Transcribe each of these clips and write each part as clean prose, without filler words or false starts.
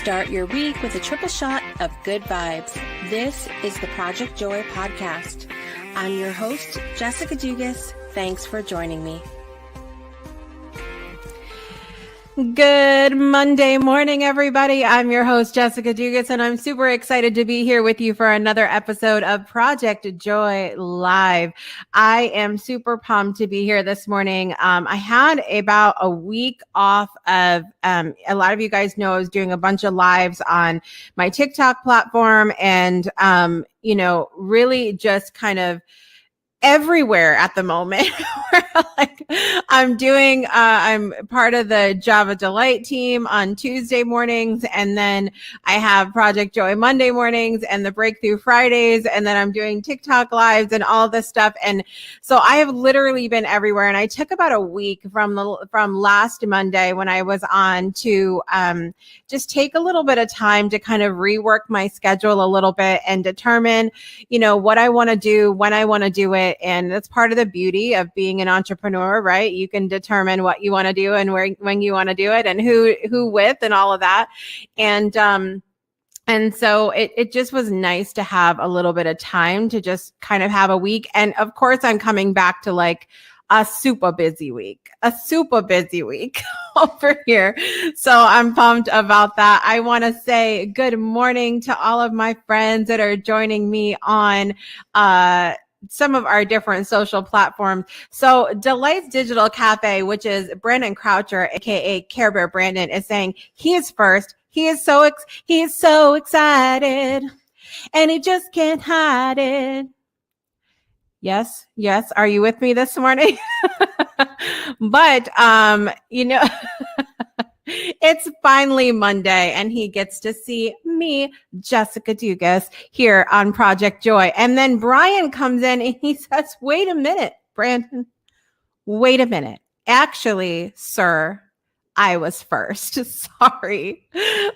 Start your week with a triple shot of good vibes. This is the Project Joy podcast. I'm your host, Jessica Dugas. Thanks for joining me. Good Monday morning, everybody. I'm your host, Jessica Dugas, and I'm super excited to be here with you for another episode of Project Joy Live. I am super pumped to be here this morning. I had about a week off of, a lot of you guys know I was doing a bunch of lives on my TikTok platform and, really just kind of everywhere at the moment. I'm part of the Java Delight team on Tuesday mornings. And then I have Project Joy Monday mornings and the Breakthrough Fridays. And then I'm doing TikTok lives and all this stuff. And so I have literally been everywhere. And I took about a week from last Monday when I was on to just take a little bit of time to kind of rework my schedule a little bit and determine, what I want to do, when I want to do it. And that's part of the beauty of being an entrepreneur, right? You can determine what you want to do and when you want to do it and who with and all of that. And so it just was nice to have a little bit of time to just kind of have a week. And of course, I'm coming back to like a super busy week over here. So I'm pumped about that. I want to say good morning to all of my friends that are joining me on, some of our different social platforms. So Delight's Digital Cafe, which is Brandon Croucher, aka Care Bear Brandon, is saying he is first. He is so excited and he just can't hide it. Yes. Are you with me this morning? But, it's finally Monday and he gets to see me, Jessica Dugas, here on Project Joy. And then Brian comes in and he says, wait a minute, Brandon, wait a minute. Actually, sir, I was first. Sorry.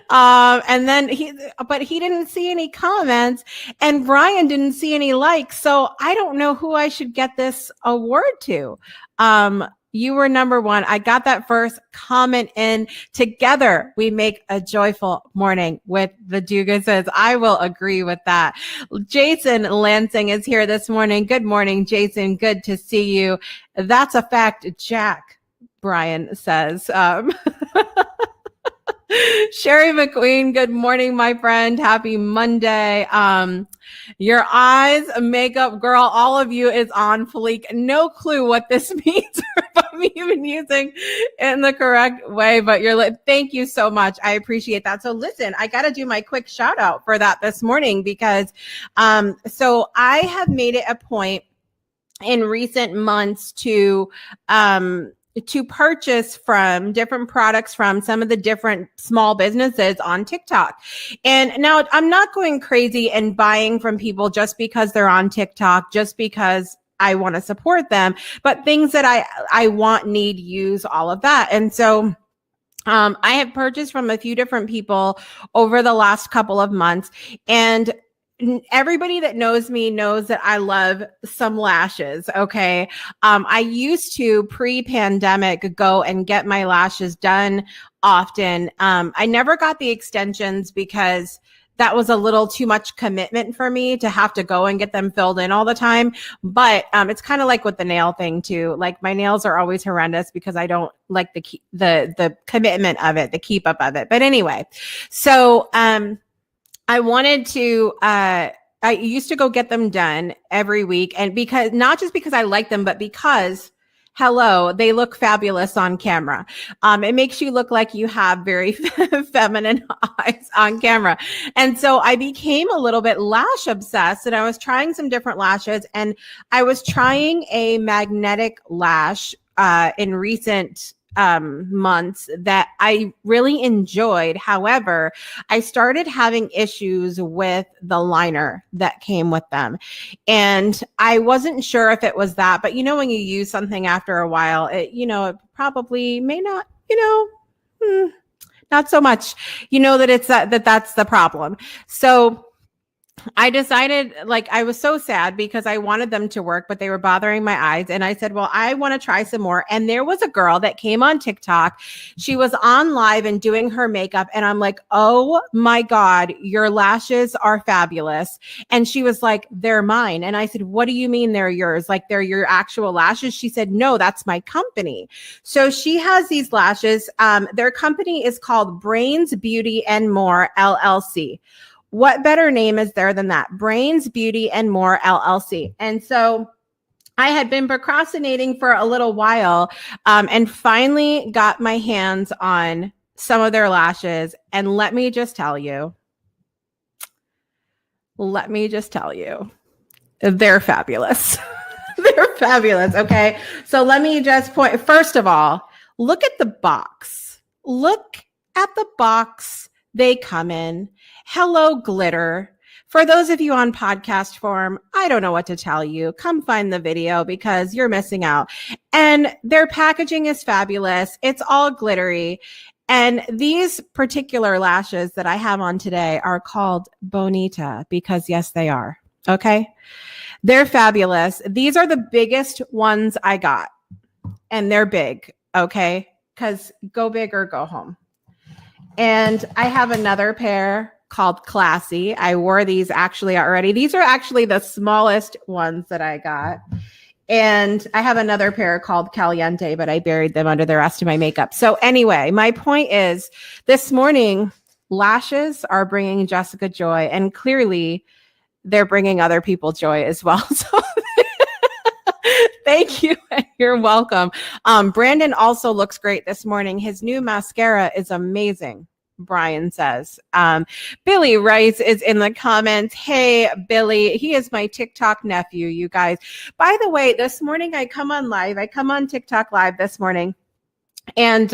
And then he didn't see any comments and Brian didn't see any likes. So I don't know who I should get this award to. You were number one. I got that first comment in. Together, we make a joyful morning with the Dugases. I will agree with that. Jason Lansing is here this morning. Good morning, Jason. Good to see you. That's a fact, Jack, Brian says. Sherry McQueen, good morning, my friend. Happy Monday. Your eyes, makeup girl, all of you is on fleek. No clue what this means or if I'm even using in the correct way, but thank you so much. I appreciate that. So listen, I got to do my quick shout out for that this morning because, so I have made it a point in recent months to purchase from different products from some of the different small businesses on TikTok. And now I'm not going crazy and buying from people just because they're on TikTok, just because I want to support them, but things that I want, need, use, all of that. And so I have purchased from a few different people over the last couple of months, and everybody that knows me knows that I love some lashes. Okay. I used to pre-pandemic go and get my lashes done often. I never got the extensions because that was a little too much commitment for me to have to go and get them filled in all the time. But it's kind of like with the nail thing too. Like my nails are always horrendous because I don't like the commitment of it, the keep up of it. But anyway, so I wanted to, I used to go get them done every week. And because, not just because I like them, but because, hello, they look fabulous on camera. It makes you look like you have very feminine eyes on camera. And so I became a little bit lash obsessed and I was trying some different lashes, and I was trying a magnetic lash, in recent months that I really enjoyed. However, I started having issues with the liner that came with them. And I wasn't sure if it was that, but when you use something after a while, it probably may not, not so much, that it's that's the problem. So I decided, like, I was so sad because I wanted them to work, but they were bothering my eyes. And I said, well, I want to try some more. And there was a girl that came on TikTok. She was on live and doing her makeup. And I'm like, oh my God, your lashes are fabulous. And she was like, they're mine. And I said, what do you mean they're yours? Like, they're your actual lashes? She said, no, that's my company. So she has these lashes. Their company is called Brains Beauty and More LLC. What better name is there than that? Brains Beauty and More LLC. And so I had been procrastinating for a little while, and finally got my hands on some of their lashes. And let me just tell you, they're fabulous. They're fabulous. Okay. So let me just point, first of all, look at the box. Look at the box they come in. Hello, glitter. For those of you on podcast form, I don't know what to tell you. Come find the video because you're missing out. And their packaging is fabulous. It's all glittery. And these particular lashes that I have on today are called Bonita because yes, they are. Okay. They're fabulous. These are the biggest ones I got, and they're big. Okay. Because go big or go home. And I have another pair called Classy. I wore these actually already. These are actually the smallest ones that I got. And I have another pair called Caliente, but I buried them under the rest of my makeup. So anyway, my point is this morning, lashes are bringing Jessica joy, and clearly they're bringing other people joy as well. So thank you. You're welcome. Brandon also looks great this morning. His new mascara is amazing, Brian says. Billy Rice is in the comments. Hey, Billy. He is my TikTok nephew, you guys. By the way, this morning I come on TikTok live this morning. And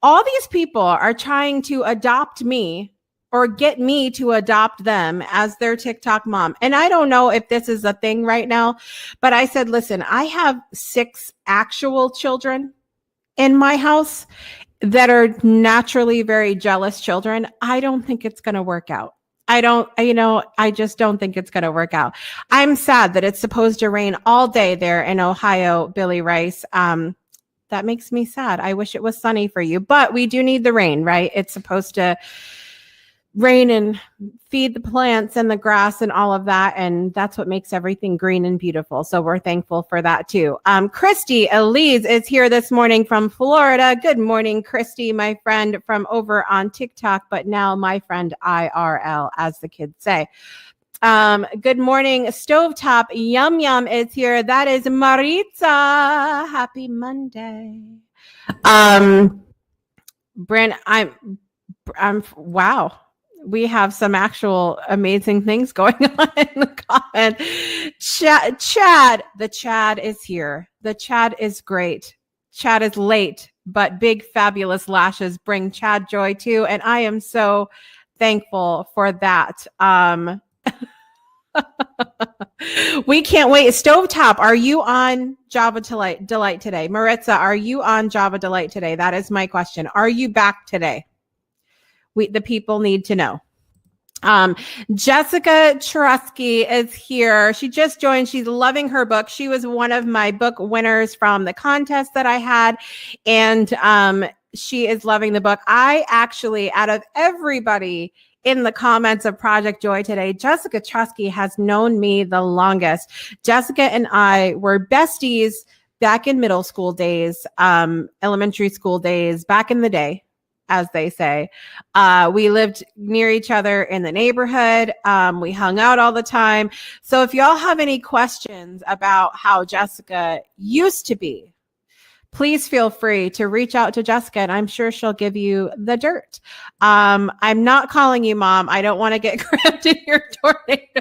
all these people are trying to adopt me or get me to adopt them as their TikTok mom. And I don't know if this is a thing right now, but I said, listen, I have 6 actual children in my house that are naturally very jealous children. I don't think it's going to work out. I just don't think it's going to work out. I'm sad that it's supposed to rain all day there in Ohio, Billy Rice. That makes me sad. I wish it was sunny for you, but we do need the rain, right? It's supposed to rain and feed the plants and the grass and all of that. And that's what makes everything green and beautiful. So we're thankful for that too. Christy Elise is here this morning from Florida. Good morning, Christy, my friend from over on TikTok, but now my friend IRL, as the kids say. Good morning, Stovetop Yum Yum is here. That is Maritza. Happy Monday. Brent, I'm wow. We have some actual amazing things going on in the comment. Chad, the Chad is here. The Chad is great. Chad is late, but big fabulous lashes bring Chad joy too. And I am so thankful for that. We can't wait. Stovetop, are you on Java Delight today? Maritza, are you on Java Delight today? That is my question. Are you back today? The people need to know. Jessica Trusky is here. She just joined. She's loving her book. She was one of my book winners from the contest that I had. And she is loving the book. I actually, out of everybody in the comments of Project Joy today, Jessica Trusky has known me the longest. Jessica and I were besties back in middle school days, elementary school days, back in the day, as they say. We lived near each other in the neighborhood. We hung out all the time. So if y'all have any questions about how Jessica used to be, please feel free to reach out to Jessica, and I'm sure she'll give you the dirt. I'm not calling you mom. I don't want to get crammed in your tornado.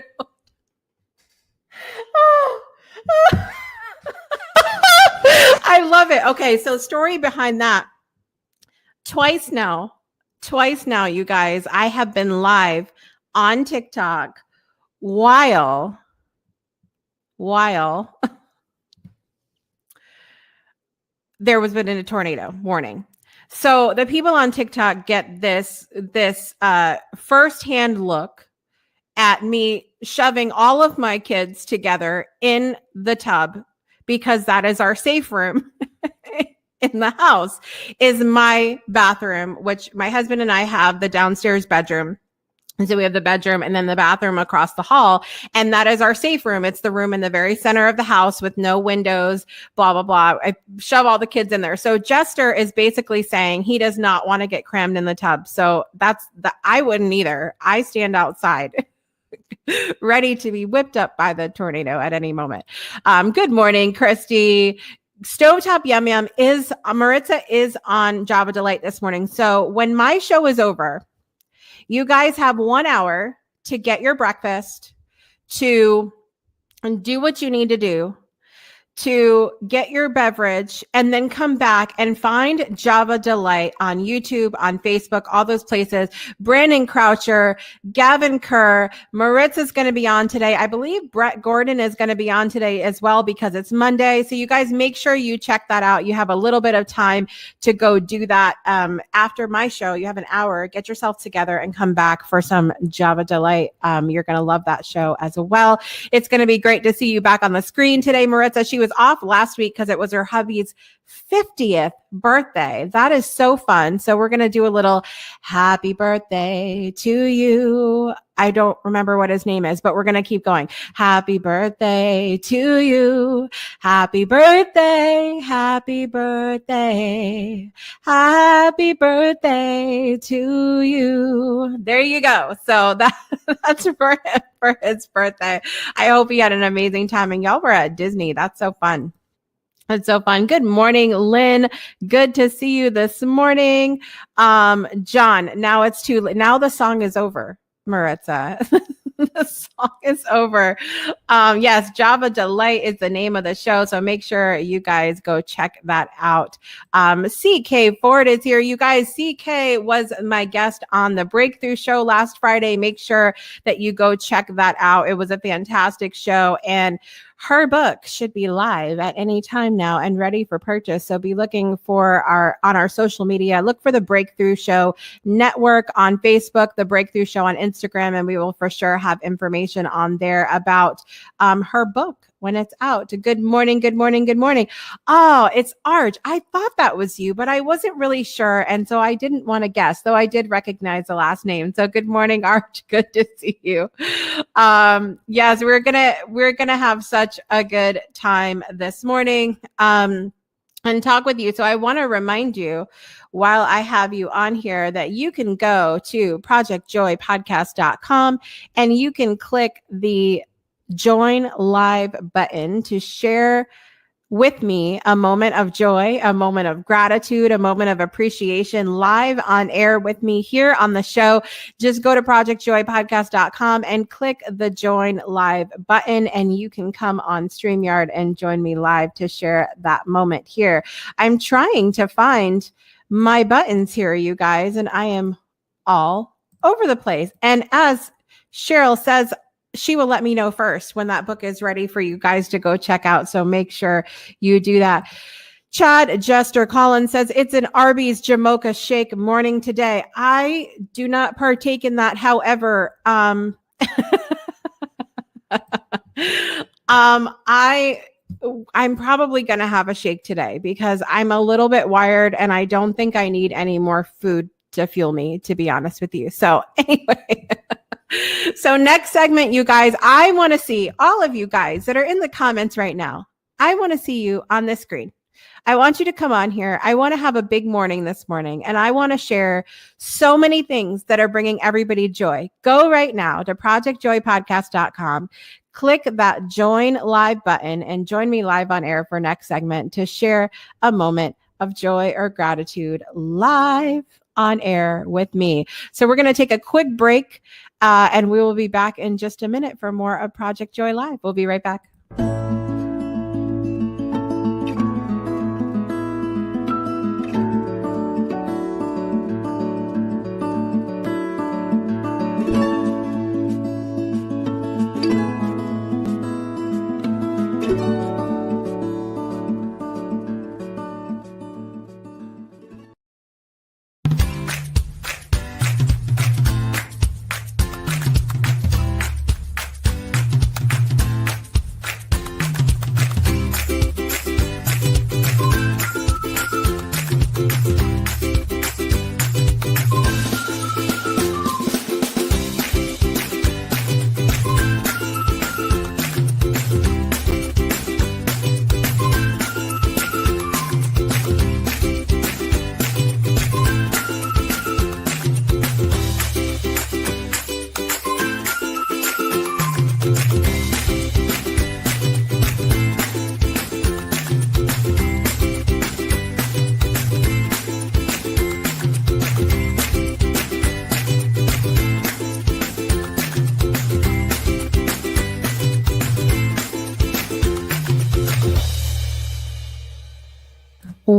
I love it. Okay, so story behind that. Twice now, you guys, I have been live on TikTok while there was been a tornado warning. So the people on TikTok get this firsthand look at me shoving all of my kids together in the tub because that is our safe room in the house, is my bathroom, which my husband and I have the downstairs bedroom. And so we have the bedroom and then the bathroom across the hall. And that is our safe room. It's the room in the very center of the house with no windows, blah, blah, blah. I shove all the kids in there. So Jester is basically saying he does not want to get crammed in the tub. So I wouldn't either. I stand outside ready to be whipped up by the tornado at any moment. Good morning, Christy. Stovetop Yum Yum Maritza is on Java Delight this morning. So when my show is over, you guys have 1 hour to get your breakfast, to do what you need to do, to get your beverage, and then come back and find Java Delight on YouTube, on Facebook, all those places. Brandon Croucher, Gavin Kerr, Maritza's going to be on today. I believe Brett Gordon is going to be on today as well because it's Monday. So you guys make sure you check that out. You have a little bit of time to go do that. After my show, you have an hour. Get yourself together and come back for some Java Delight. You're going to love that show as well. It's going to be great to see you back on the screen today, Maritza. She was off last week because it was her hubby's 50th birthday. That is so fun. So we're going to do a little happy birthday to you. I don't remember what his name is, but we're going to keep going. Happy birthday to you. Happy birthday. Happy birthday. Happy birthday to you. There you go. So that's for his birthday. I hope he had an amazing time, and y'all were at Disney. That's so fun. That's so fun. Good morning, Lynn. Good to see you this morning. John, now it's too late. Now the song is over, Maritza. The song is over. Yes, Java Delight is the name of the show. So make sure you guys go check that out. CK Ford is here. You guys, CK was my guest on the Breakthrough Show last Friday. Make sure that you go check that out. It was a fantastic show, and her book should be live at any time now and ready for purchase. So be looking for on our social media. Look for the Breakthrough Show Network on Facebook, the Breakthrough Show on Instagram, and we will for sure have information on there about her book when it's out. Good morning, good morning, good morning. Oh, it's Arch. I thought that was you, but I wasn't really sure. And so I didn't want to guess, though I did recognize the last name. So good morning, Arch. Good to see you. Yes, we're gonna have such a good time this morning. And talk with you. So I want to remind you, while I have you on here, that you can go to projectjoypodcast.com and you can click the join live button to share with me a moment of joy, a moment of gratitude, a moment of appreciation live on air with me here on the show. Just go to projectjoypodcast.com and click the join live button, and you can come on StreamYard and join me live to share that moment here. I'm trying to find my buttons here, you guys, and I am all over the place. And as Cheryl says, she will let me know first when that book is ready for you guys to go check out. So make sure you do that. Chad Jester Collins says, it's an Arby's Jamocha shake morning today. I do not partake in that. However, I'm probably going to have a shake today because I'm a little bit wired and I don't think I need any more food to fuel me, to be honest with you. So anyway, so next segment, you guys, I want to see all of you guys that are in the comments right now. I want to see you on this screen. I want you to come on here. I want to have a big morning this morning, and I want to share so many things that are bringing everybody joy. Go right now to projectjoypodcast.com. Click that join live button and join me live on air for next segment to share a moment of joy or gratitude live on air with me. So we're going to take a quick break and we will be back in just a minute for more of Project Joy Live. We'll be right back.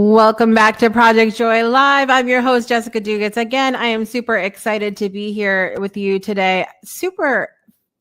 Welcome back to Project Joy Live. I'm your host, Jessica Dugas. Again, I am super excited to be here with you today. Super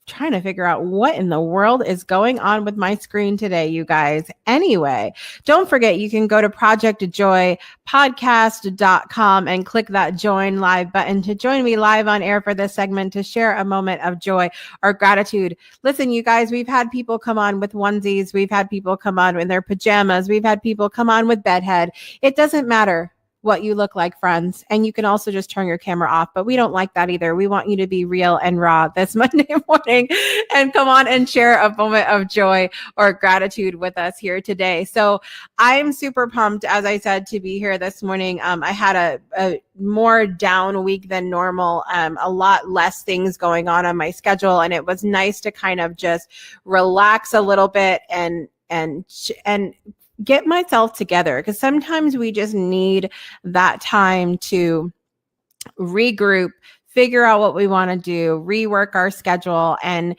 trying to figure out what in the world is going on with my screen today, you guys. Anyway, don't forget, you can go to projectjoypodcast.com and click that join live button to join me live on air for this segment to share a moment of joy or gratitude. Listen, you guys, we've had people come on with onesies. We've had people come on in their pajamas. We've had people come on with bedhead. It doesn't matter what you look like, friends. And you can also just turn your camera off, but we don't like that either. We want you to be real and raw this Monday morning and come on and share a moment of joy or gratitude with us here today. So I'm super pumped, as I said, to be here this morning. I had a more down week than normal, a lot less things going on my schedule. And it was nice to kind of just relax a little bit and get myself together, because sometimes we just need that time to regroup, figure out what we want to do, rework our schedule, and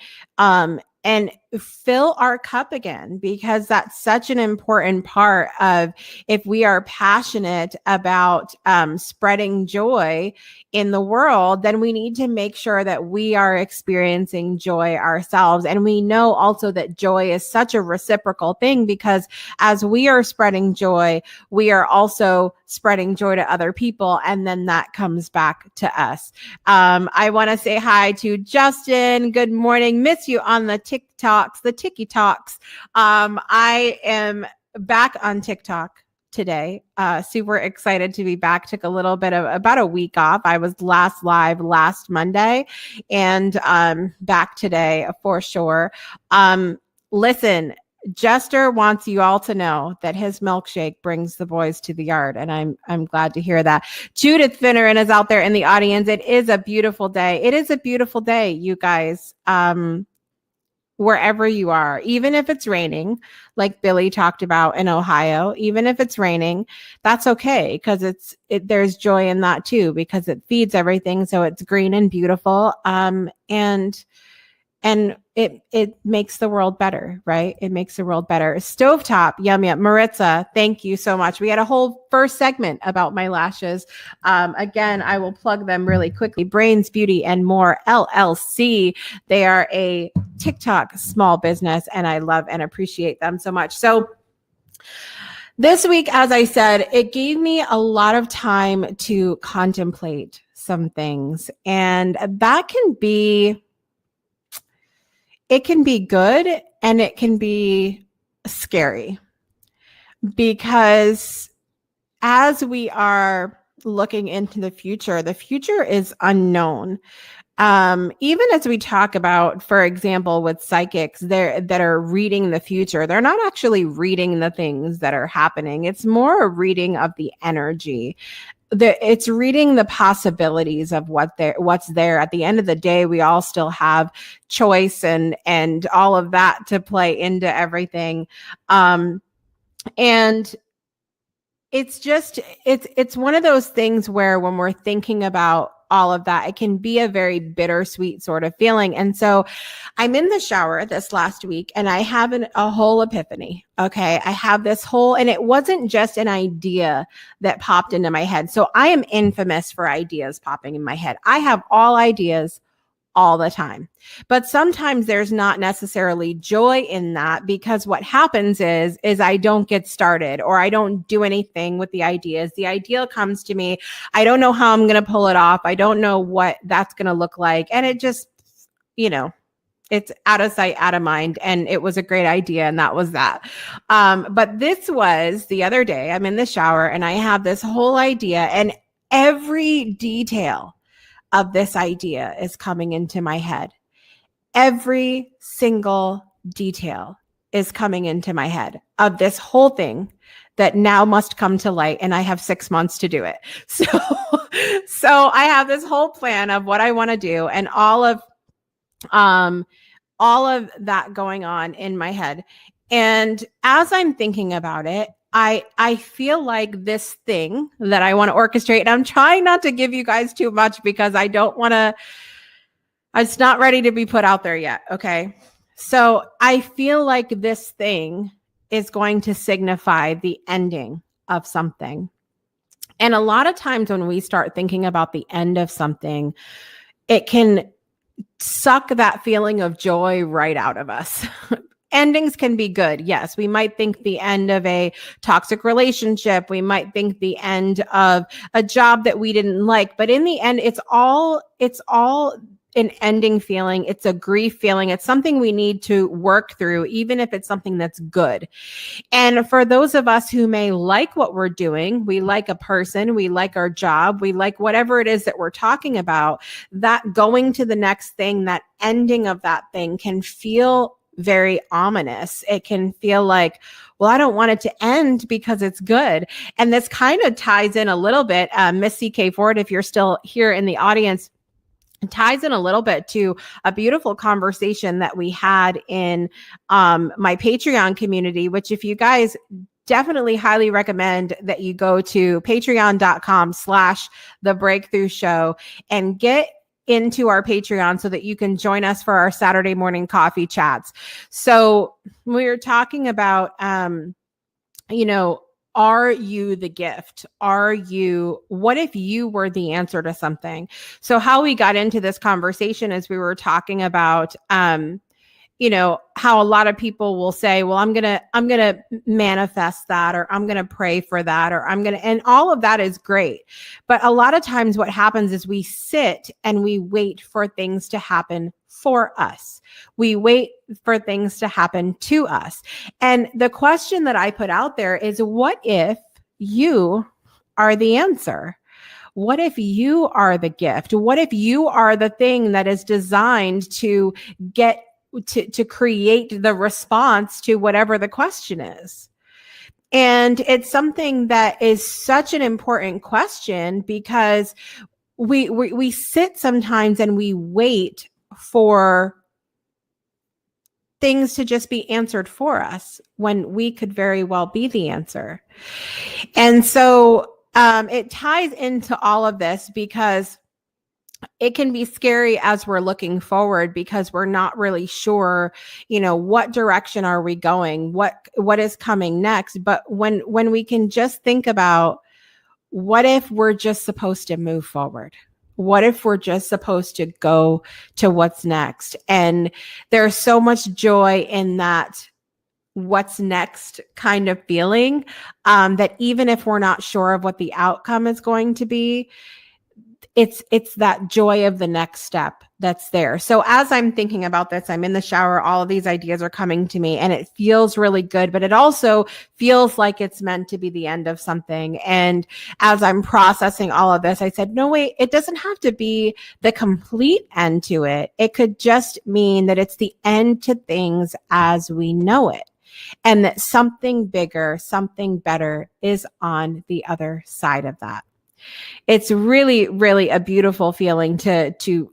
fill our cup again, because that's such an important part of, if we are passionate about spreading joy in the world, then we need to make sure that we are experiencing joy ourselves. And we know also that joy is such a reciprocal thing, because as we are spreading joy, we are also spreading joy to other people. And then that comes back to us. I want to say hi to Justin. Good morning. Miss you on the TikToks, the Tiki Talks. I am back on TikTok today. Super excited to be back. Took a little bit of about a week off. I was last live last Monday, and back today for sure. Listen, Jester wants you all to know that his milkshake brings the boys to the yard, and I'm glad to hear that. Judith Finneren is out there in the audience. It is a beautiful day. It is a beautiful day, you guys. Wherever you are, even if it's raining, like Billy talked about in Ohio, even if it's raining, that's okay, because there's joy in that too, because it feeds everything. So it's green and beautiful. And it makes the world better, right? It makes the world better. Stovetop, yum, yum. Maritza, thank you so much. We had a whole first segment about my lashes. Again, I will plug them really quickly. Brains Beauty and More LLC. They are a TikTok small business, and I love and appreciate them so much. So this week, as I said, it gave me a lot of time to contemplate some things, and that can be... it can be good and it can be scary, because as we are looking into the future is unknown. Even as we talk about, for example, with psychics that are reading the future, they're not actually reading the things that are happening. It's more a reading of the energy. It's reading the possibilities of what's there. At the end of the day, we all still have choice and all of that to play into everything. And it's one of those things where when we're thinking about all of that, it can be a very bittersweet sort of feeling. And so I'm in the shower this last week, and I have a whole epiphany. Okay. I have this whole, and it wasn't just an idea that popped into my head. So I am infamous for ideas popping in my head. I have all ideas all the time. But sometimes there's not necessarily joy in that, because what happens is I don't get started, or I don't do anything with the ideas. The idea comes to me. I don't know how I'm going to pull it off. I don't know what that's going to look like. And it just, it's out of sight, out of mind. And it was a great idea. And that was that. But this was the other day. I'm in the shower and I have this whole idea, and every detail of this idea is coming into my head. Every single detail is coming into my head of this whole thing that now must come to light, and I have 6 months to do it. So I have this whole plan of what I want to do, and all of that going on in my head. And as I'm thinking about it, I feel like this thing that I want to orchestrate, and I'm trying not to give you guys too much because I don't want to, it's not ready to be put out there yet. Okay. So I feel like this thing is going to signify the ending of something. And a lot of times when we start thinking about the end of something, it can suck that feeling of joy right out of us. Endings can be good. Yes, we might think the end of a toxic relationship. We might think the end of a job that we didn't like. But in the end, it's all an ending feeling. It's a grief feeling. It's something we need to work through, even if it's something that's good. And for those of us who may like what we're doing, we like a person, we like our job, we like whatever it is that we're talking about, that going to the next thing, that ending of that thing can feel very ominous. It can feel like, well, I don't want it to end because it's good. And this kind of ties in a little bit, Miss CK Ford, if you're still here in the audience, ties in a little bit to a beautiful conversation that we had in my Patreon community, which if you guys definitely highly recommend that you go to patreon.com/The Breakthrough Show and get into our Patreon so that you can join us for our Saturday morning coffee chats. So we were talking about, are you the gift? What if you were the answer to something? So how we got into this conversation is we were talking about, how a lot of people will say, well, I'm going to manifest that, or I'm going to pray for that, or and all of that is great. But a lot of times what happens is we sit and we wait for things to happen for us. We wait for things to happen to us. And the question that I put out there is, what if you are the answer? What if you are the gift? What if you are the thing that is designed to get to create the response to whatever the question is? And it's something that is such an important question, because we sit sometimes and we wait for things to just be answered for us when we could very well be the answer. And so it ties into all of this, because it can be scary as we're looking forward, because we're not really sure, what direction are we going? What is coming next? But when we can just think about, what if we're just supposed to move forward? What if we're just supposed to go to what's next? And there's so much joy in that what's next kind of feeling, that even if we're not sure of what the outcome is going to be, it's that joy of the next step that's there. So as I'm thinking about this, I'm in the shower, all of these ideas are coming to me, and it feels really good, but it also feels like it's meant to be the end of something. And as I'm processing all of this, I said, no, wait, it doesn't have to be the complete end to it. It could just mean that it's the end to things as we know it, and that something bigger, something better is on the other side of that. It's really, really a beautiful feeling to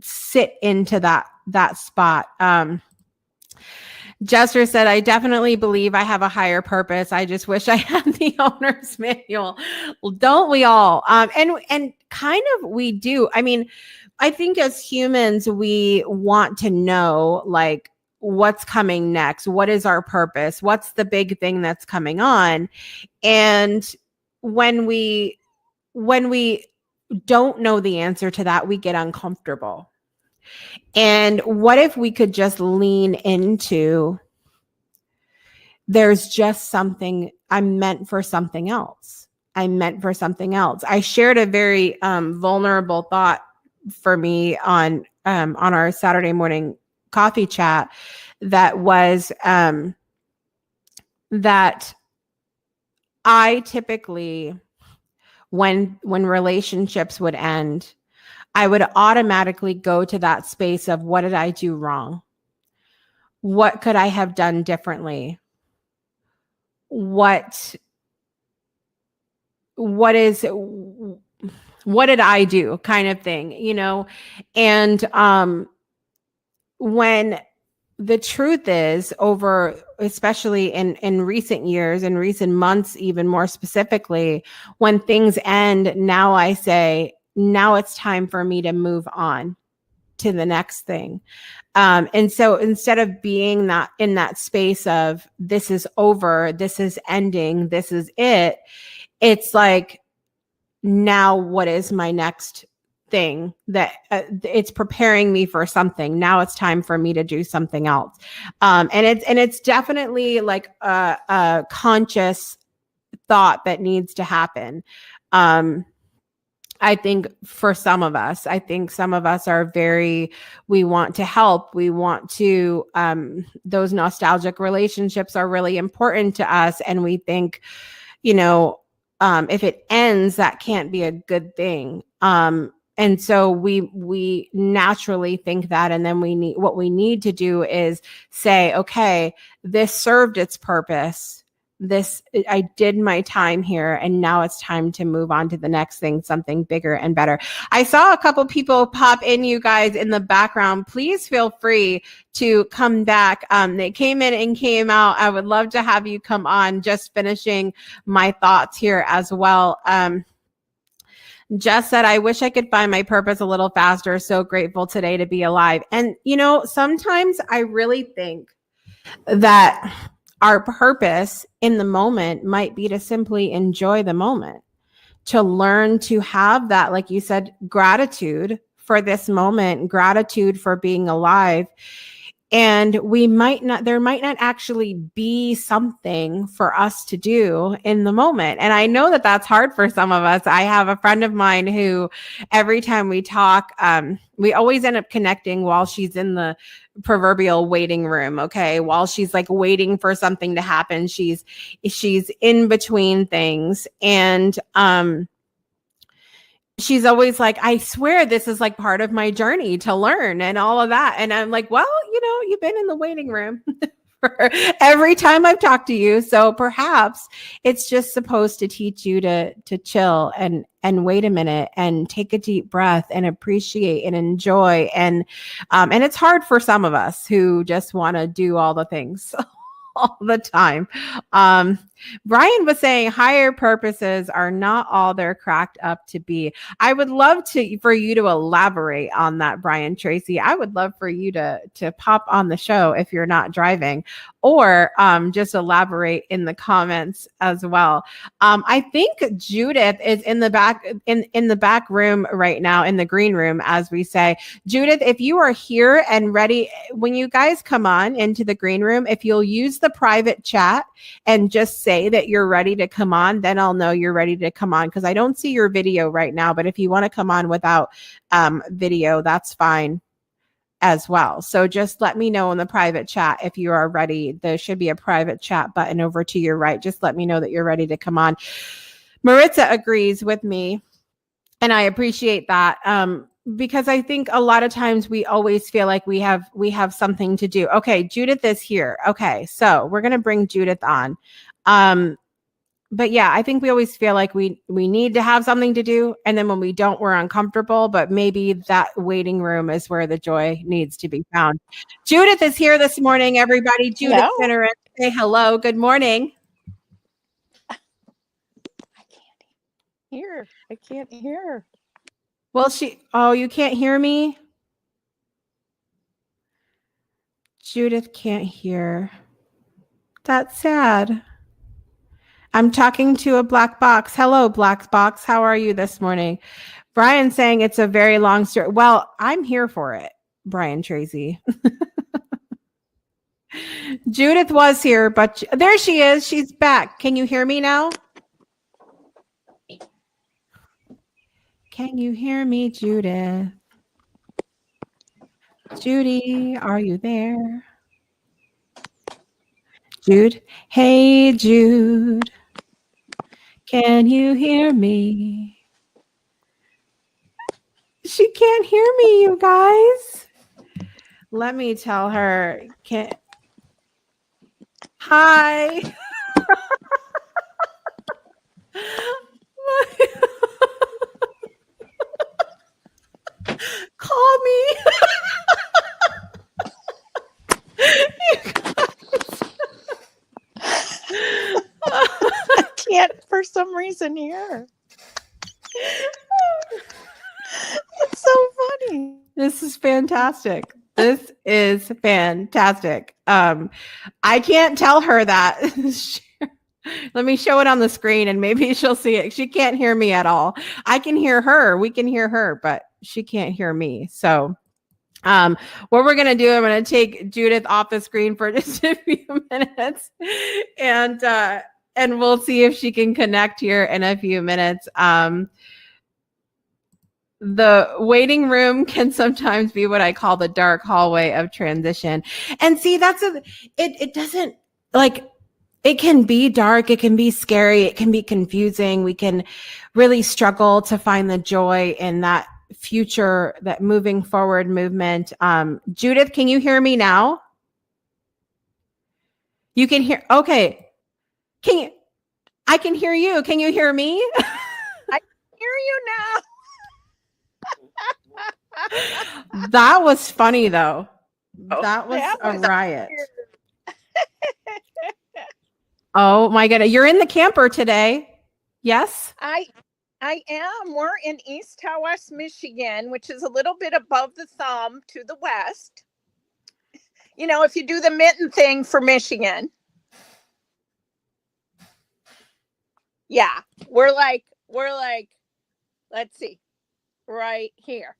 sit into that spot. Jester said, I definitely believe I have a higher purpose. I just wish I had the owner's manual. Well, don't we all? And kind of we do. I mean, I think as humans, we want to know, like, what's coming next? What is our purpose? What's the big thing that's coming on? And when we don't know the answer to that, we get uncomfortable. And what if we could just lean into, there's just something, I'm meant for something else. I'm meant for something else. I shared a very vulnerable thought for me on our Saturday morning coffee chat, that was that I typically, when relationships would end, I would automatically go to that space of, what did I do wrong? What could I have done differently? What did I do, kind of thing, And when the truth is, over, especially in recent years, in recent months, even more specifically, when things end, now I say, now it's time for me to move on. to the next thing. And so instead of being that in that space of this is over, this is ending, this is it, it's like, now what is my next thing that it's preparing me for something. Now it's time for me to do something else. And it's definitely like a conscious thought that needs to happen. I think for some of us, are we want to help. We want to, those nostalgic relationships are really important to us. And we think, if it ends, that can't be a good thing. And so we naturally think that, and then what we need to do is say, okay, this served its purpose. I did my time here, and now it's time to move on to the next thing, something bigger and better. I saw a couple people pop in, you guys, in the background. Please feel free to come back. They came in and came out. I would love to have you come on. Just finishing my thoughts here as well. Jess said, I wish I could find my purpose a little faster. So grateful today to be alive. And, sometimes I really think that our purpose in the moment might be to simply enjoy the moment, to learn to have that, like you said, gratitude for this moment, gratitude for being alive. And there might not actually be something for us to do in the moment. And I know that that's hard for some of us. I have a friend of mine who every time we talk, we always end up connecting while she's in the proverbial waiting room. Okay. While she's like waiting for something to happen, she's in between things. And, she's always like, I swear this is like part of my journey to learn and all of that. And I'm like, well, you've been in the waiting room for every time I've talked to you. So perhaps it's just supposed to teach you to chill and wait a minute and take a deep breath and appreciate and enjoy. And it's hard for some of us who just want to do all the things all the time. Brian was saying higher purposes are not all they're cracked up to be. I would love for you to elaborate on that, Brian Tracy. I would love for you to pop on the show if you're not driving, or just elaborate in the comments as well. I think Judith is in the back in the back room right now, in the green room, as we say. Judith, if you are here and ready, when you guys come on into the green room, if you'll use the private chat and just say that you're ready to come on, then I'll know you're ready to come on, because I don't see your video right now. But if you want to come on without video, that's fine as well. So just let me know in the private chat if you are ready. There should be a private chat button over to your right. Just let me know that you're ready to come on. Maritza agrees with me, and I appreciate that. Because I think a lot of times we always feel like we have something to do. Okay, Judith is here. Okay, so we're going to bring Judith on. But yeah, I think we always feel like we need to have something to do. And then when we don't, we're uncomfortable. But maybe that waiting room is where the joy needs to be found. Judith is here this morning, everybody. Judith Finneren, say hello. Good morning. I can't hear. Well, you can't hear me? Judith can't hear. That's sad. I'm talking to a black box. Hello, black box. How are you this morning? Brian saying it's a very long story. Well, I'm here for it, Brian Tracy. Judith was here, but there she is. She's back. Can you hear me now? Can you hear me, Judith? Judy, are you there? Jude? Hey, Jude. Can you hear me? She can't hear me, you guys. Let me tell her. Hi. Call me. I can't for some reason hear. It's so funny. This is fantastic. This is fantastic. I can't tell her that. Let me show it on the screen and maybe she'll see it. She can't hear me at all. I can hear her. We can hear her, but she can't hear me. So what we're going to do, I'm going to take Judith off the screen for just a few minutes and we'll see if she can connect here in a few minutes. The waiting room can sometimes be what I call the dark hallway of transition. And see, it doesn't like, it can be dark. It can be scary. It can be confusing. We can really struggle to find the joy in that future, that moving forward movement. Judith, can you hear me now? You can hear. Okay. I can hear you. Can you hear me? I can hear you now. That was funny though. Oh, that was a riot. Weird. Oh my goodness. You're in the camper today. Yes? I am. We're in East Tawas, Michigan, which is a little bit above the thumb to the west. You know, if you do the mitten thing for Michigan. Yeah. We're like, let's see. Right here.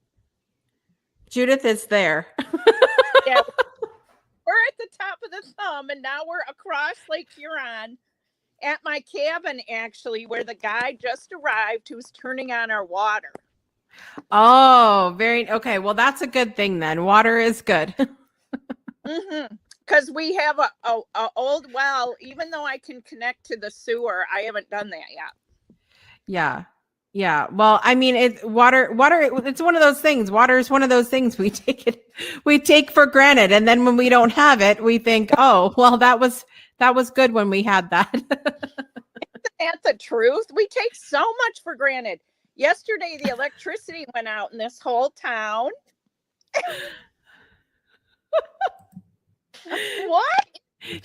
Judith is there. Yeah. We're at the top of the thumb, and now we're across Lake Huron at my cabin, actually, where the guy just arrived who's turning on our water. Oh, okay. Well, that's a good thing then. Water is good. Because we have a old well. Even though I can connect to the sewer, I haven't done that yet. Yeah. Yeah. Well, I mean, water, it's one of those things. Water is one of those things we take for granted. And then when we don't have it, we think, oh, well, that was good when we had that. Isn't that the truth? We take so much for granted. Yesterday, the electricity went out in this whole town. What? We're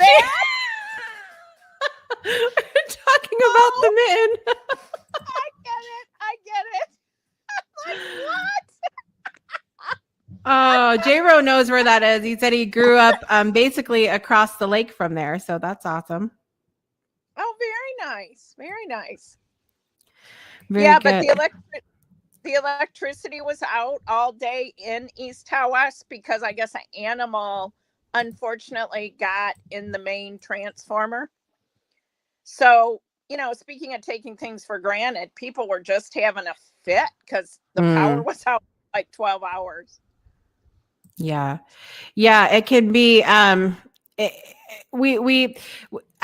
talking about the mitten. I get it. I'm like, what? Oh, J-Ro knows where that is. He said he grew up basically across the lake from there. So that's awesome. Oh, very nice. Very nice. Very yeah, good. But the electricity was out all day in East Tawas because I guess an animal unfortunately got in the main transformer. So, you know, speaking of taking things for granted, people were just having a fit because the power was out like 12 hours. Yeah. Yeah. It can be, I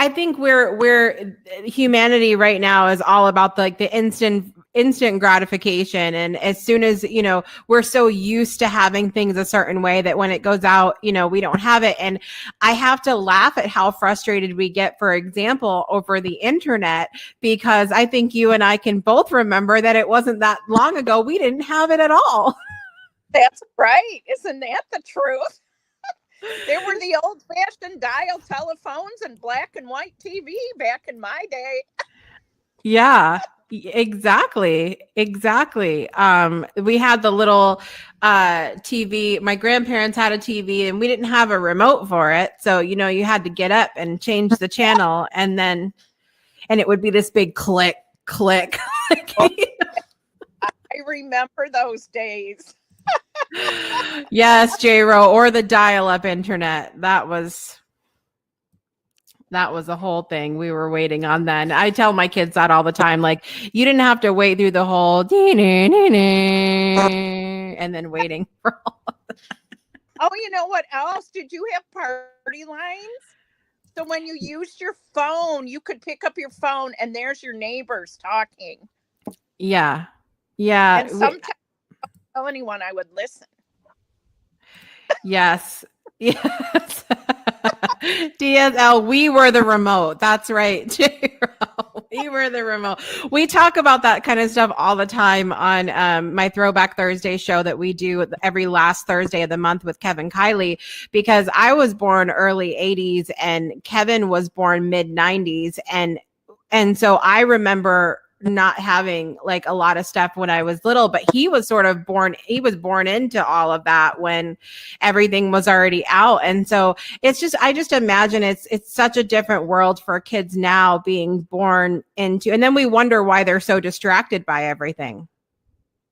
think we're humanity right now is all about the instant gratification. And as soon as, you know, we're so used to having things a certain way that when it goes out, you know, we don't have it. And I have to laugh at how frustrated we get, for example, over the internet, because I think you and I can both remember that it wasn't that long ago. We didn't have it at all. That's right. Isn't that the truth? There were the old-fashioned dial telephones and black and white TV back in my day. Yeah, exactly. We had the little TV. My grandparents had a TV and we didn't have a remote for it. So, you know, you had to get up and change the channel and it would be this big click. I remember those days. Yes, J-Ro, or the dial-up internet. That was a whole thing we were waiting on then. I tell my kids that all the time. Like, you didn't have to wait through the whole and then waiting for all of that. Oh, you know what else? Did you have party lines? So when you used your phone, you could pick up your phone and there's your neighbors talking. Yeah. And sometimes tell anyone I would listen. Yes. DSL, we were the remote. That's right. We were the remote. We talk about that kind of stuff all the time on my Throwback Thursday show that we do every last Thursday of the month with Kevin Kiley, because I was born early 80s and Kevin was born mid 90s. And so I remember not having like a lot of stuff when I was little, but he was born into all of that when everything was already out. And so I just imagine it's such a different world for kids now being born into, and then we wonder why they're so distracted by everything.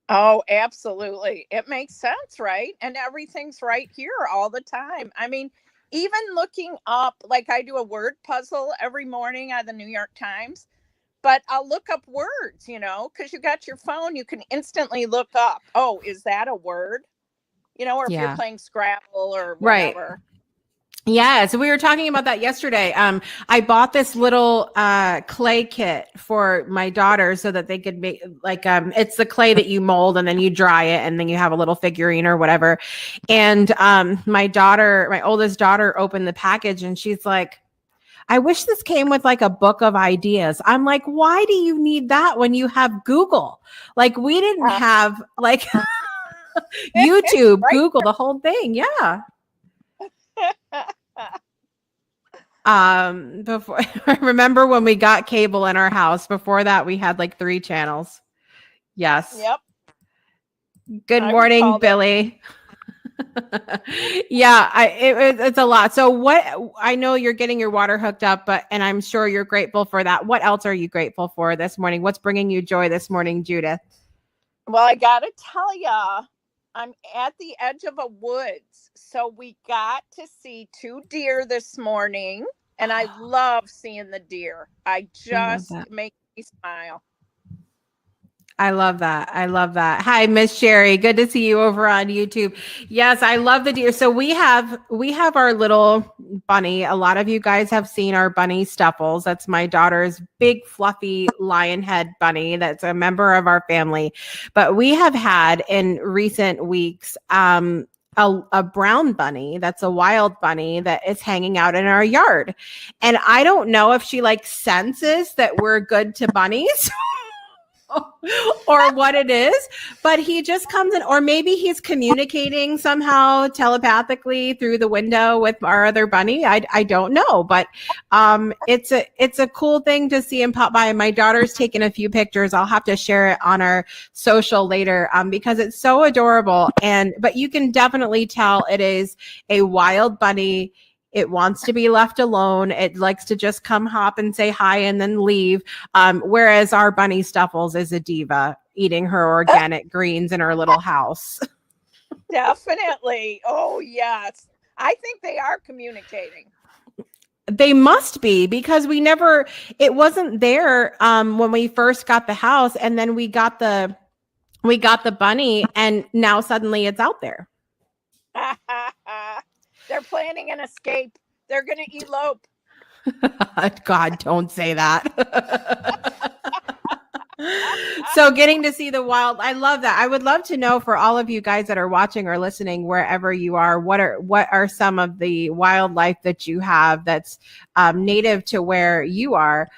Oh, absolutely. It makes sense, right? And everything's right here all the time. I mean, even looking up, like I do a word puzzle every morning on the New York Times, but I'll look up words, because you got your phone, you can instantly look up, oh, is that a word? Or if you're playing Scrabble or whatever. Right. Yeah, so we were talking about that yesterday. I bought this little clay kit for my daughter so that they could make it's the clay that you mold and then you dry it and then you have a little figurine or whatever. And my oldest daughter opened the package and she's like, I wish this came with like a book of ideas. I'm like, why do you need that when you have Google? Like we didn't have like YouTube, right? Google, the whole thing. Yeah. Before I remember when we got cable in our house. Before that, we had like 3 channels. Yes. Yep. Good morning, Billy. Yeah, it's a lot. So what? I know you're getting your water hooked up, and I'm sure you're grateful for that. What else are you grateful for this morning? What's bringing you joy this morning, Judith? Well, I gotta tell ya, I'm at the edge of a woods. So we got to see 2 deer this morning, and I love seeing the deer. I just make me smile. I love that. I love that. Hi, Miss Sherry. Good to see you over on YouTube. Yes, I love the deer. So we have our little bunny. A lot of you guys have seen our bunny Stuffles. That's my daughter's big fluffy lion head bunny. That's a member of our family. But we have had in recent weeks a brown bunny that's a wild bunny that is hanging out in our yard. And I don't know if she like senses that we're good to bunnies or what it is, but he just comes in, or maybe he's communicating somehow telepathically through the window with our other bunny. I don't know, but it's a cool thing to see him pop by. And my daughter's taken a few pictures. I'll have to share it on our social later because it's so adorable. But you can definitely tell it is a wild bunny. It wants to be left alone. It likes to just come hop and say hi and then leave. Whereas our bunny Stuffles is a diva eating her organic greens in her little house. Definitely. Oh, yes. I think they are communicating. They must be because it wasn't there when we first got the house, and then we got the bunny and now suddenly it's out there. They're planning an escape. They're going to elope. God, don't say that. So getting to see the wild, I love that. I would love to know for all of you guys that are watching or listening, wherever you are, what are some of the wildlife that you have that's native to where you are?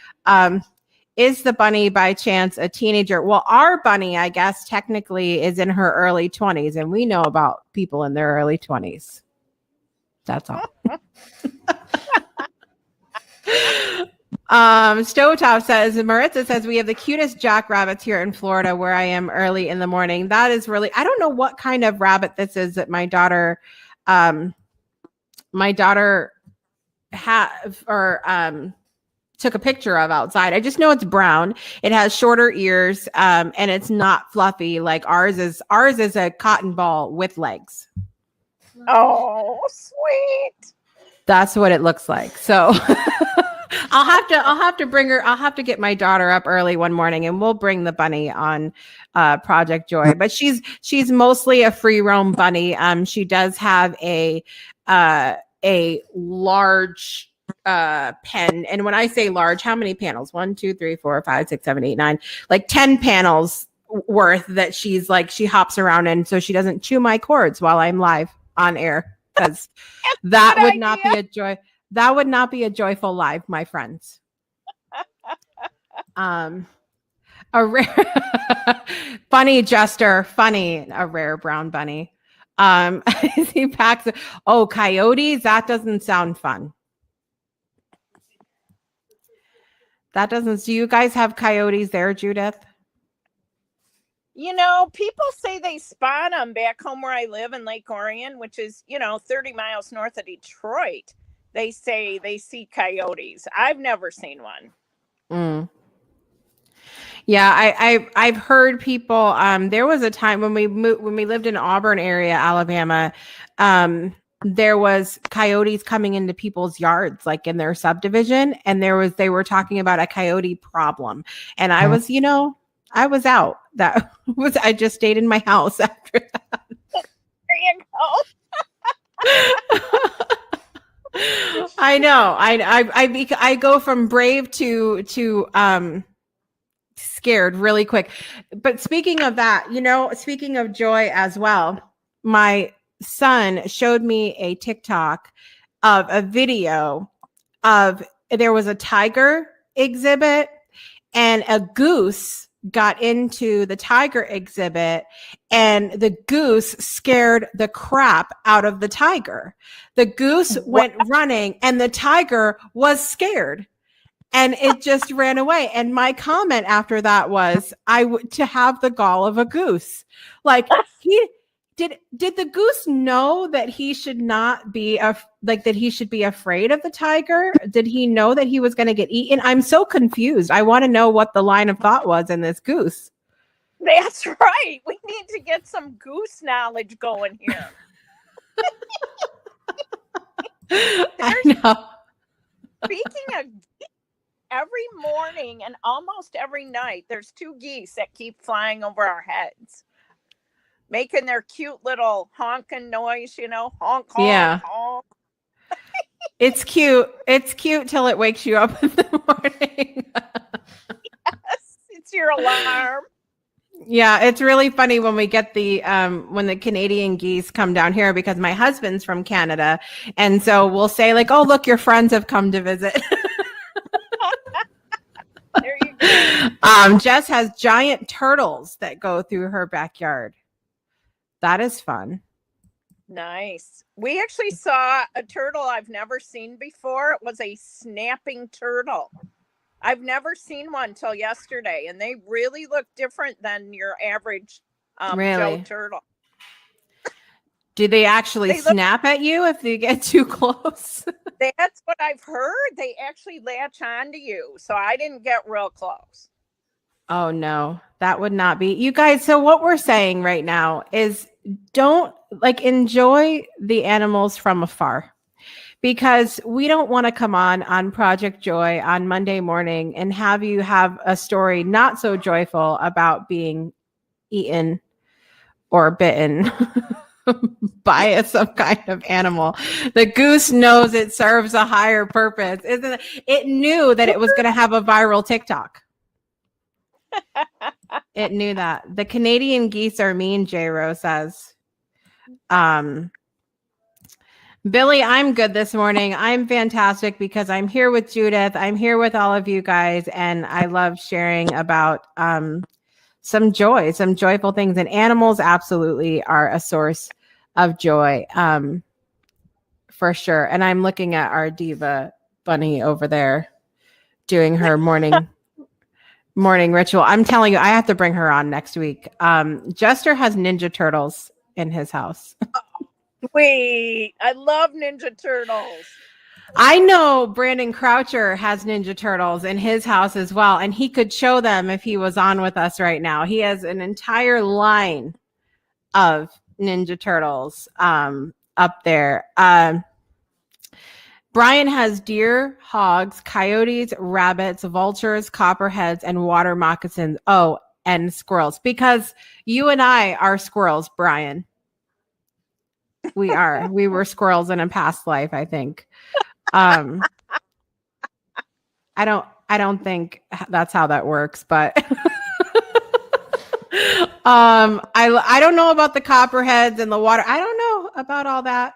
Is the bunny by chance a teenager? Well, our bunny, I guess, technically is in her early 20s, and we know about people in their early 20s. That's all. Stovetop says, Maritza says, we have the cutest jackrabbits here in Florida where I am early in the morning. That is really, I don't know what kind of rabbit this is that my daughter took a picture of outside. I just know it's brown. It has shorter ears and it's not fluffy like ours is. Ours is a cotton ball with legs. Oh, sweet. That's what it looks like. So I'll have to bring her. I'll have to get my daughter up early one morning and we'll bring the bunny on Project Joy. But she's mostly a free roam bunny. She does have a large pen. And when I say large, how many panels? 1, 2, 3, 4, 5, 6, 7, 8, 9, like 10 panels worth that she hops around in so she doesn't chew my cords while I'm live on air, because that would not be a joy. That would not be a joyful live, my friends. A rare bunny jester, funny, a rare brown bunny. He packs. Oh, coyotes. That doesn't sound fun. That doesn't. Do you guys have coyotes there, Judith? You know, people say they spot them back home where I live in Lake Orion, which is, 30 miles north of Detroit. They say they see coyotes. I've never seen one. Mm. Yeah, I've heard people. There was a time when we lived in Auburn area, Alabama. There was coyotes coming into people's yards, like in their subdivision, and they were talking about a coyote problem. And I was, I was out. I just stayed in my house after that. There you go. I know. I go from brave to scared really quick. But speaking of that, speaking of joy as well, my son showed me a TikTok of a video of there was a tiger exhibit and a goose got into the tiger exhibit and the goose scared the crap out of the tiger. The goose went running and the tiger was scared. And it just ran away. And my comment after that was, to have the gall of a goose. Like did the goose know that he should not be that he should be afraid of the tiger? Did he know that he was going to get eaten? I'm so confused. I want to know what the line of thought was in this goose. That's right. We need to get some goose knowledge going here. I know. Speaking of every morning and almost every night, there's two geese that keep flying over our heads, making their cute little honking noise, honk, honk, yeah. honk. It's cute. It's cute till it wakes you up in the morning. Yes, it's your alarm. Yeah, it's really funny when we get when the Canadian geese come down here, because my husband's from Canada. And so we'll say like, oh, look, your friends have come to visit. There you go. Jess has giant turtles that go through her backyard. That is fun. Nice. We actually saw a turtle I've never seen before. It was a snapping turtle. I've never seen one till yesterday, and they really look different than your average Joe turtle. Do they actually snap at you if you get too close? That's what I've heard. They actually latch onto you. So I didn't get real close. Oh, no, that would not be. You guys, so what we're saying right now is enjoy the animals from afar, because we don't want to come on Project Joy on Monday morning and have you have a story not so joyful about being eaten or bitten by some kind of animal. The goose knows it serves a higher purpose. Isn't it? It knew that it was going to have a viral TikTok. It knew that. The Canadian geese are mean, J-Ro says. Billy, I'm good this morning. I'm fantastic because I'm here with Judith. I'm here with all of you guys, and I love sharing about some joyful things. And animals absolutely are a source of joy, for sure. And I'm looking at our diva bunny over there doing her morning ritual. I'm telling you, I have to bring her on next week. Jester has Ninja Turtles in his house. Wait, I love Ninja Turtles. I know Brandon Croucher has Ninja Turtles in his house as well, and he could show them if he was on with us right now. He has an entire line of Ninja Turtles up there. Brian has deer, hogs, coyotes, rabbits, vultures, copperheads, and water moccasins. Oh, and squirrels, because you and I are squirrels, Brian. We are. We were squirrels in a past life, I think. I don't think that's how that works, but I don't know about the copperheads and the water. I don't know about all that.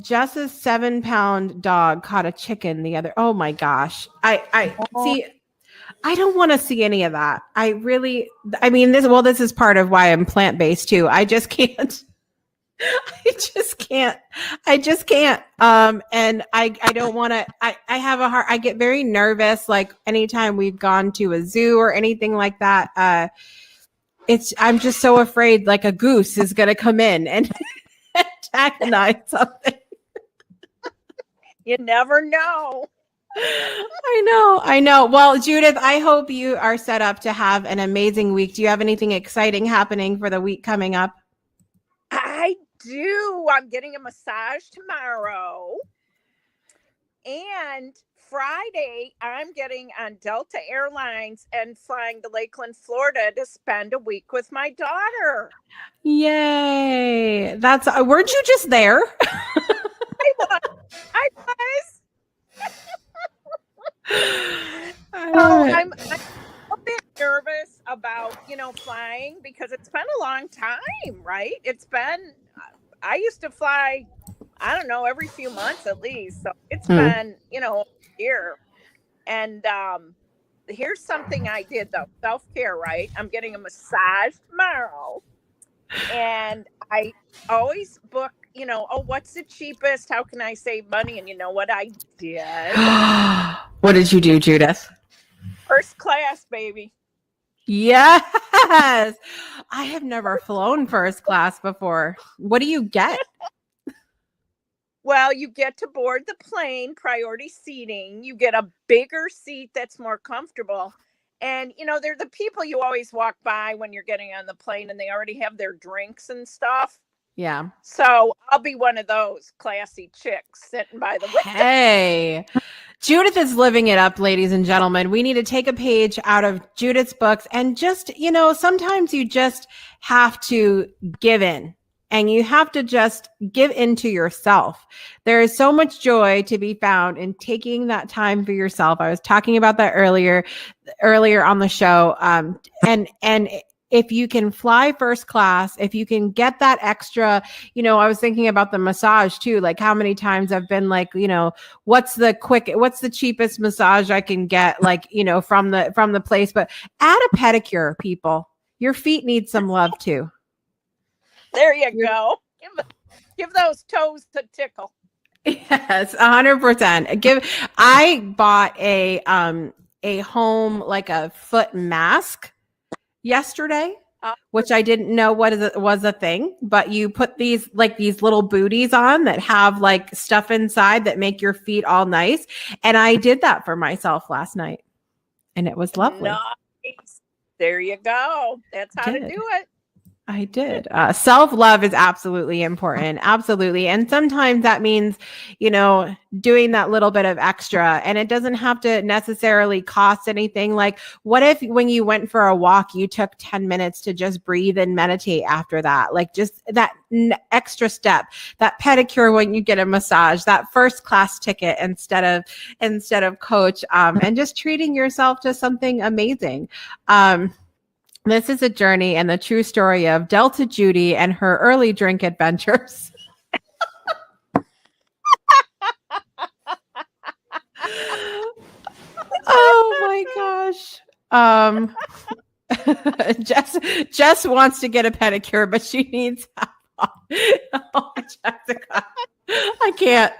Jess's 7-pound dog caught a chicken the other. Oh my gosh. I see. I don't want to see any of that. This is part of why I'm plant-based too. I just can't. I just can't. I just can't. And I don't want to, I have a heart. I get very nervous. Like anytime we've gone to a zoo or anything like that, I'm just so afraid like a goose is going to come in and antagonize something. You never know. I know. Well, Judith, I hope you are set up to have an amazing week. Do you have anything exciting happening for the week coming up? I do. I'm getting a massage tomorrow. And Friday, I'm getting on Delta Airlines and flying to Lakeland, Florida to spend a week with my daughter. Yay. Weren't you just there? I was. I'm a bit nervous about, flying because it's been a long time, right? I used to fly, I don't know, every few months at least. So it's been, a year. And here's something I did though, self-care, right? I'm getting a massage tomorrow. And I always book, what's the cheapest? How can I save money? And you know what I did? What did you do, Judith? First class, baby. Yes. I have never flown first class before. What do you get? Well, you get to board the plane, priority seating. You get a bigger seat that's more comfortable. And, they're the people you always walk by when you're getting on the plane and they already have their drinks and stuff. Yeah. So I'll be one of those classy chicks sitting by the window. Hey, Judith is living it up, ladies and gentlemen. We need to take a page out of Judith's books and just, sometimes you just have to give in. And you have to just give into yourself. There is so much joy to be found in taking that time for yourself. I was talking about that earlier on the show. And if you can fly first class, if you can get that extra, I was thinking about the massage too. Like how many times I've been like, what's the cheapest massage I can get? Like, from the place. But add a pedicure, people. Your feet need some love too. There you go. Give those toes a tickle. Yes, 100%. I bought a home, like a foot mask yesterday, which I didn't know was a thing, but you put these little booties on that have like stuff inside that make your feet all nice. And I did that for myself last night and it was lovely. Nice. There you go. That's how to do it. I did. Self-love is absolutely important. Absolutely. And sometimes that means, doing that little bit of extra, and it doesn't have to necessarily cost anything. Like what if when you went for a walk, you took 10 minutes to just breathe and meditate after that? Like just that extra step, that pedicure when you get a massage, that first class ticket instead of coach, and just treating yourself to something amazing. This is a journey and the true story of Delta Judy and her early drink adventures. Oh my gosh. Jess wants to get a pedicure, but she needs help. Oh, Jessica. I can't.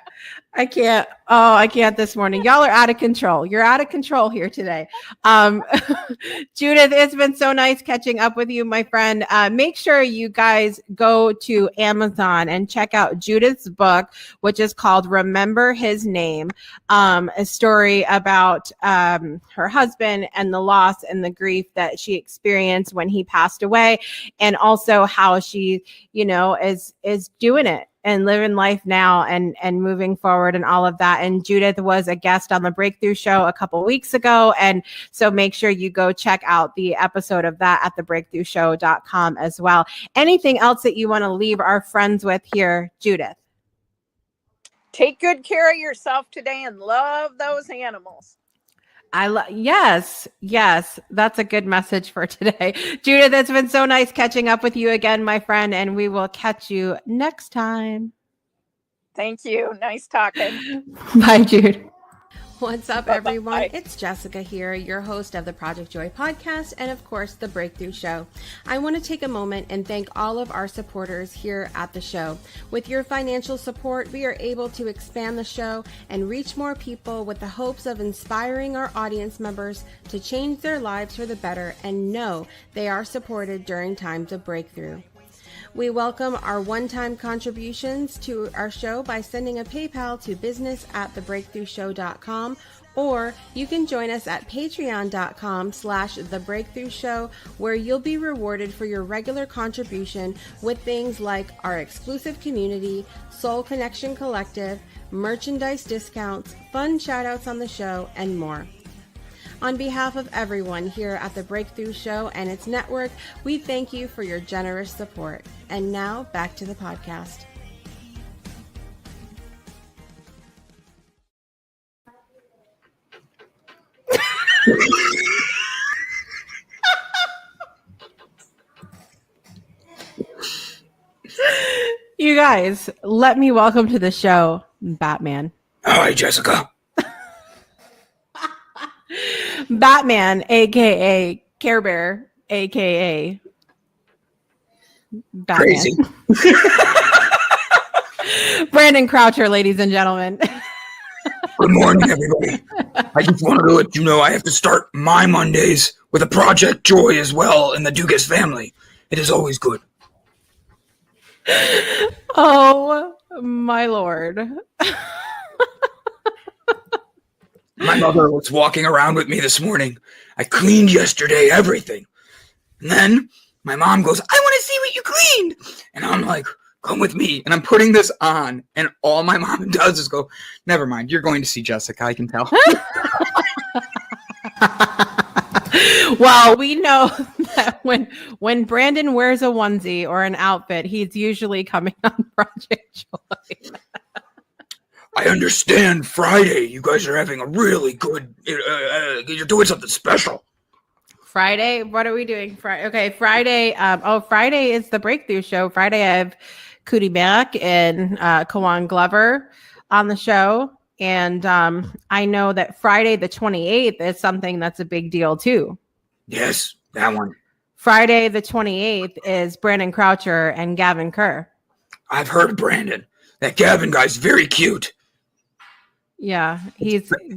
Oh, I can't this morning. Y'all are out of control. You're out of control here today. Judith, it's been so nice catching up with you, my friend. Make sure you guys go to Amazon and check out Judith's book, which is called Remember His Name, a story about her husband and the loss and the grief that she experienced when he passed away, and also how she, is doing it and living life now and moving forward and all of that. And Judith was a guest on the Breakthrough Show a couple weeks ago. And so make sure you go check out the episode of that at thebreakthroughshow.com as well. Anything else that you want to leave our friends with here, Judith? Take good care of yourself today and love those animals. Yes, that's a good message for today. Judith, it's been so nice catching up with you again, my friend, and we will catch you next time. Thank you. Nice talking. Bye, Jude. What's up, Bye-bye. everyone? It's Jessica here, your host of the Project Joy podcast and, of course, the Breakthrough Show. I want to take a moment and thank all of our supporters here at the show. With your financial support, we are able to expand the show and reach more people with the hopes of inspiring our audience members to change their lives for the better and know they are supported during times of breakthrough. We welcome our one-time contributions to our show by sending a PayPal to business@thebreakthroughshow.com, or you can join us at patreon.com/thebreakthroughshow, where you'll be rewarded for your regular contribution with things like our exclusive community, Soul Connection Collective, merchandise discounts, fun shout-outs on the show, and more. On behalf of everyone here at the Breakthrough Show and its network, we thank you for your generous support. And now, back to the podcast. You guys, let me welcome to the show, Batman. Hi, Jessica. Batman, aka Care Bear, aka Batman. Crazy. Brandon Croucher, ladies and gentlemen. Good morning, everybody. I just wanted to let you know I have to start my Mondays with a Project Joy as well in the Dugas family. It is always good. Oh, my Lord. My mother was walking around with me this morning. I cleaned yesterday, everything. And then my mom goes, I want to see what you cleaned. And I'm like, come with me. And I'm putting this on. And all my mom does is go, never mind. You're going to see Jessica. I can tell. Well, we know that when Brandon wears a onesie or an outfit, he's usually coming on Project Joy. I understand Friday. You guys are having a really good, you're doing something special. Friday? What are we doing? Okay, Friday. Friday is the Breakthrough Show. Friday, I have Cootie Mac and Kawan Glover on the show. And I know that Friday the 28th is something that's a big deal, too. Yes, that one. Friday the 28th is Brandon Croucher and Gavin Kerr. I've heard of Brandon. That Gavin guy's very cute. Yeah,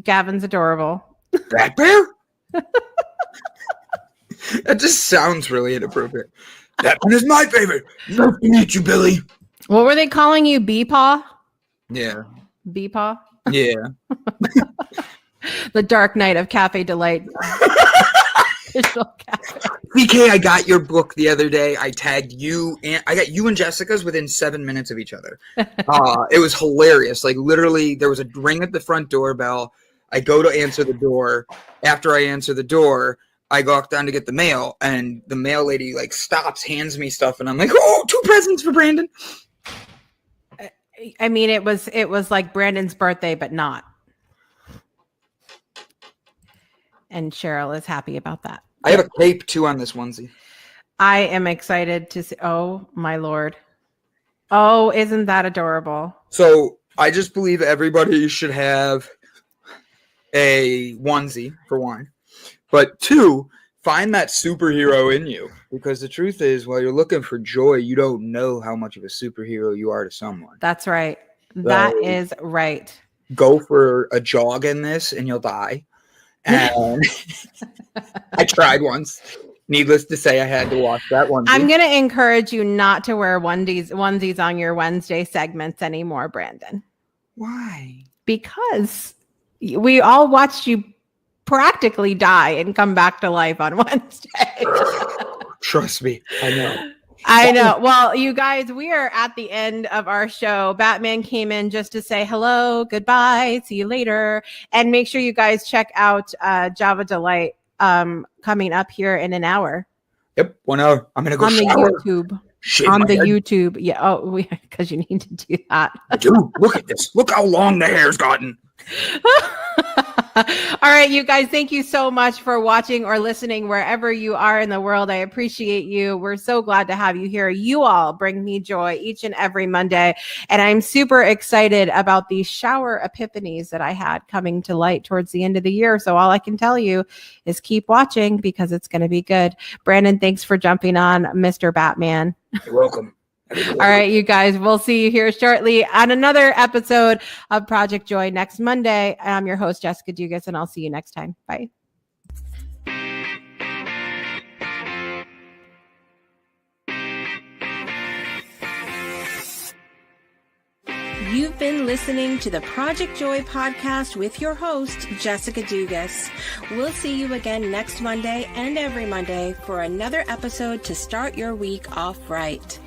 Gavin's adorable. That bear? That just sounds really inappropriate. That one is my favorite. Nice to meet you, Billy. What were they calling you? Beepaw? Yeah. Beepaw? Yeah. The Dark Knight of Cafe Delight. BK, I got your book the other day. I tagged you, and I got you and Jessica's within 7 minutes of each other. It was hilarious. Like, literally, there was a ring at the front doorbell. I go to answer the door. After I answer the door, I go down to get the mail, and the mail lady like stops, hands me stuff, and I'm like, "Oh, 2 presents for Brandon." I mean, it was like Brandon's birthday, but not. And Cheryl is happy about that. I have a cape too on this onesie. I am excited to see. Oh, my Lord. Oh, isn't that adorable? So I just believe everybody should have a onesie, for one. But 2, find that superhero in you. Because the truth is, while you're looking for joy, you don't know how much of a superhero you are to someone. That's right. That is right. Go for a jog in this and you'll die. And I tried once. Needless to say, I had to watch that one. I'm going to encourage you not to wear onesies on your Wednesday segments anymore, Brandon. Why? Because we all watched you practically die and come back to life on Wednesday. Trust me, I know. I know. Well, you guys, we are at the end of our show. Batman came in just to say hello, goodbye, see you later. And make sure you guys check out Java Delight coming up here in an hour. Yep, 1 hour. I'm going to go on shower. The YouTube. Shave on the head. YouTube. Yeah. Oh, because you need to do that. I do. Look at this. Look how long the hair's gotten. All right, you guys, thank you so much for watching or listening wherever you are in the world. I appreciate you. We're so glad to have you here. You all bring me joy each and every Monday. And I'm super excited about these shower epiphanies that I had coming to light towards the end of the year. So all I can tell you is keep watching because it's going to be good. Brandon, thanks for jumping on, Mr. Batman. You're welcome. All right, you guys, we'll see you here shortly on another episode of Project Joy next Monday. I'm your host, Jessica Dugas, and I'll see you next time. Bye. You've been listening to the Project Joy podcast with your host, Jessica Dugas. We'll see you again next Monday and every Monday for another episode to start your week off right.